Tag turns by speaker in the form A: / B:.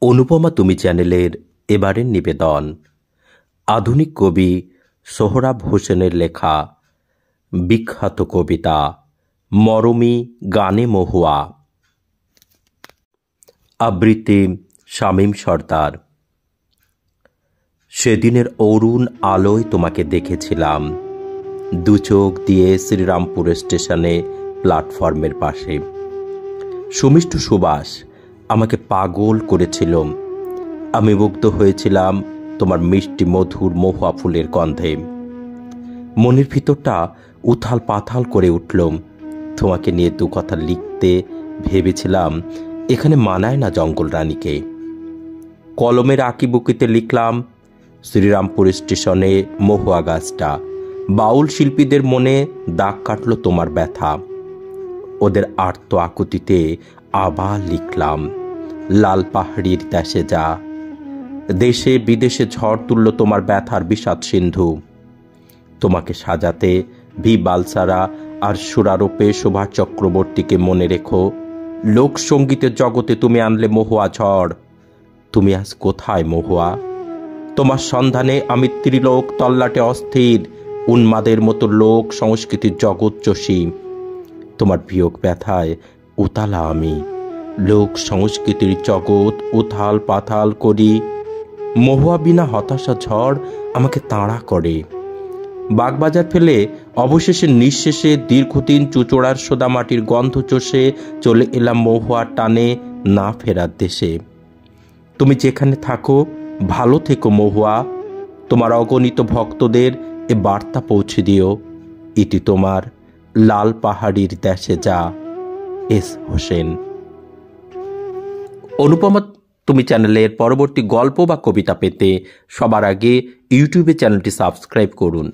A: অনুপমা তুমি চ্যানেলের এবারের নিবেদন আধুনিক কবি সোহরাব হোসেনের লেখা বিখ্যাত কবিতা মরমী গানে মহুয়া। আবৃত্তি শামীম সর্দার। সেদিনের অরুণ আলোয় তোমাকে দেখেছিলাম, দু চোখ দিয়ে শ্রীরামপুর স্টেশনে প্ল্যাটফর্মের পাশে। সুমিষ্ট সুবাস আমাকে পাগল করেছিল। আমি মুগ্ধ হয়েছিলাম তোমার মিষ্টি মধুর মহুয়া ফুলের গন্ধে। মনের ভিতরটা উথাল পাথাল করে উঠল। তোমাকে নিয়ে দু কথা লিখতে ভেবেছিলাম, এখানে মানায় না জঙ্গল রানীকে। কলমের আঁকিবুকিতে লিখলাম, শ্রীরামপুর স্টেশনে মহুয়া গাছটা। বাউল শিল্পীদের মনে দাগ কাটল তোমার ব্যথা। ওদের আর্ত আকুতিতে আবার লিখলাম, লাল পাহাড়ির দেশে যা। দেশে বিদেশে ঝড় তুলল তোমার ব্যথার বিষাদ সিন্ধু। তোমাকে সাজাতে ভি বালসারা আর সুরারোপে সুভাষ চক্রবর্তীকে মনে রেখো। লোকসঙ্গীতের জগতে তুমি আনলে মহুয়া ঝড়। তুমি আজ কোথায় মহুয়া? তোমার সন্ধানে আমি ত্রিলোক তল্লাটে অস্থির, উন্মাদের মতো লোক সংস্কৃতির জগৎ চষি। তোমার বিয়োগ ব্যথায় উতালা আমি, লোক সংস্কৃতির জগৎ উথাল পাথাল করি। মহুয়া বিনা হতাশা ঝড় আমাকে তাড়া করে। বাগবাজার ফেলে অবশেষে নিঃশেষে দীর্ঘদিন চুচোড়ার সোদা মাটির গন্ধ চষে চলে এলাম মহুয়ার টানে না ফেরার দেশে। তুমি যেখানে থাকো ভালো থেকো মহুয়া। তোমার অগণিত ভক্তদের এ বার্তা পৌঁছে দিও, ইতি তোমার লাল পাহাড়ির দেশে যা। এস হোসেন। অনুপমা তুমি চ্যানেলের পরবর্তী গল্প বা কবিতা পেতে সবার আগে ইউটিউবে চ্যানেলটি সাবস্ক্রাইব করুন।